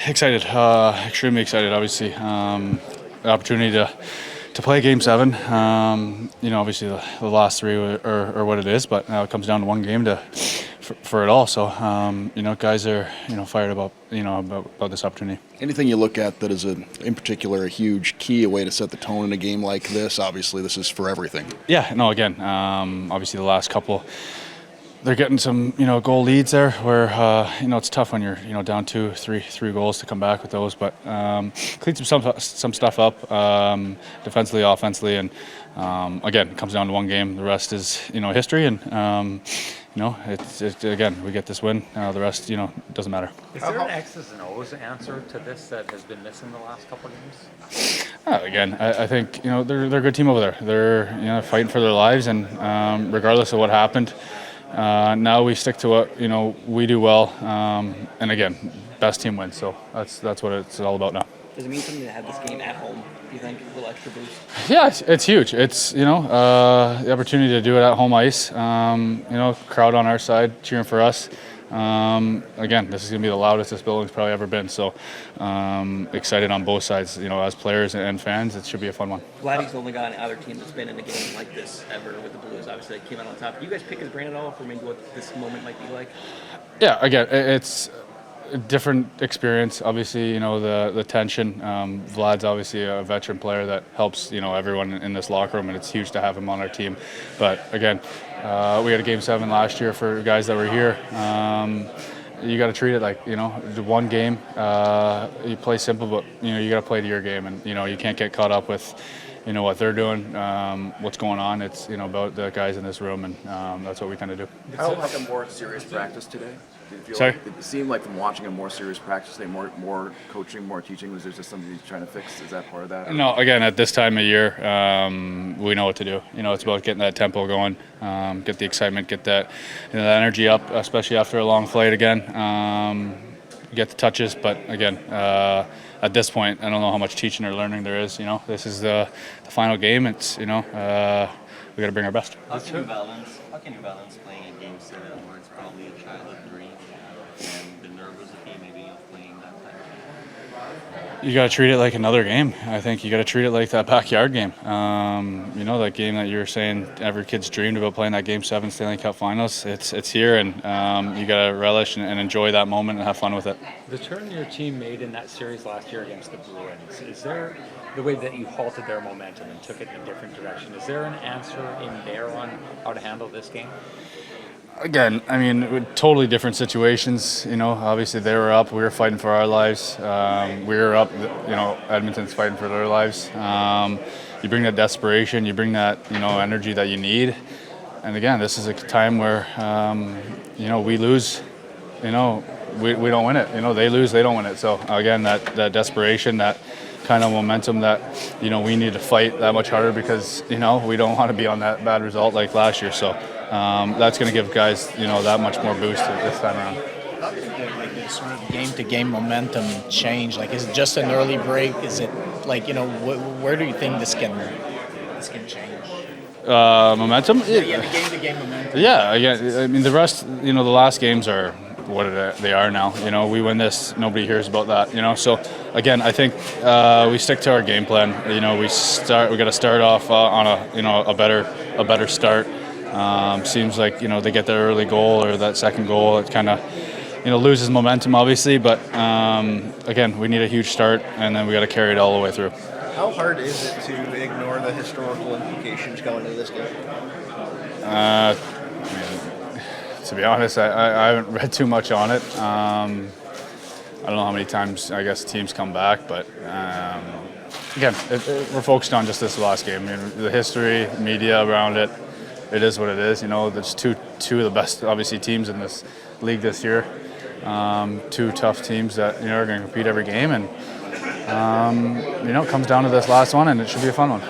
excited, extremely excited. Obviously, the opportunity to play Game 7. Obviously the last three are what it is, but now it comes down to one game for it all. So, guys are fired about this opportunity. Anything you look at that is in particular a huge key, a way to set the tone in a game like this? Obviously, this is for everything. Yeah. No. Again, obviously the last couple. They're getting some, goal leads there where, it's tough when you're, down 2, 3 goals to come back with those. But clean some stuff up defensively, offensively, and again, it comes down to one game. The rest is, history, and it's again, we get this win. The rest, doesn't matter. Is there an X's and O's answer to this that has been missing the last couple of games? Again, I think they're a good team over there. They're fighting for their lives, and regardless of what happened. Now we stick to what we do well, and again, best team wins. So that's what it's all about now. Does it mean something to have this game at home? Do you think a little extra boost? Yeah, it's huge. It's the opportunity to do it at home ice. Crowd on our side cheering for us. Again, this is going to be the loudest this building's probably ever been. So excited on both sides. As players and fans, it should be a fun one. Vladdy's the only guy on the other team that's been in a game like this ever with the Blues. Obviously, they came out on top. Do you guys pick his brain at all for maybe what this moment might be like? Yeah, again, it's a different experience. Obviously, the tension. Vlad's obviously a veteran player that helps, everyone in this locker room, and it's huge to have him on our team. But again, we had a Game 7 last year for guys that were here. You got to treat it like, one game. You play simple, but, you got to play to your game. And, you can't get caught up with, what they're doing, what's going on. It's, about the guys in this room, and that's what we kind of do. How like a more serious practice today? Did you feel Sorry? Like it seemed like from watching a more serious practice today, more coaching, more teaching, was there just something he's trying to fix? Is that part of that? No, again, at this time of year, we know what to do. It's about getting that tempo going, get the excitement, get that, that energy up, especially after a long flight again. Get the touches, but again, at this point, I don't know how much teaching or learning there is. This is the final game. It's we got to bring our best. How can you balance playing a Game 7 where it's probably a childhood dream and the nervosity maybe of playing that type of game? You got to treat it like another game. I think you got to treat it like that backyard game. That game that you were saying every kid's dreamed about, playing that Game 7 Stanley Cup Finals. It's here, and you got to relish and enjoy that moment and have fun with it. The turn your team made in that series last year against the Bruins, is there the way that you halted their momentum and took it in a different direction? Is there an answer in there on how to handle this game? Again, totally different situations. Obviously they were up, we were fighting for our lives. We were up, Edmonton's fighting for their lives. You bring that desperation, you bring that, energy that you need. And again, this is a time where, we lose, we don't win it. They lose, they don't win it. So again, that desperation, that kind of momentum that, we need to fight that much harder because, we don't want to be on that bad result like last year. So that's going to give guys, that much more boost this time around. How do you think like this sort of game-to-game momentum change? Like, is it just an early break? Is it like, where do you think this can change? Momentum? Yeah, the game-to-game momentum. Yeah, again, the rest, the last games are what they are now. We win this, nobody hears about that. So again, I think we stick to our game plan. We got to start off on a better start. Seems like they get their early goal or that second goal, it kind of loses momentum obviously, but again, we need a huge start and then we got to carry it all the way through. How hard is it to ignore the historical implications going into this game? To be honest, I haven't read too much on it. I don't know how many times I guess teams come back, but again, we're focused on just this last game. The history, media around it, it is what it is. There's two of the best, obviously, teams in this league this year. Two tough teams that are going to compete every game, and it comes down to this last one, and it should be a fun one.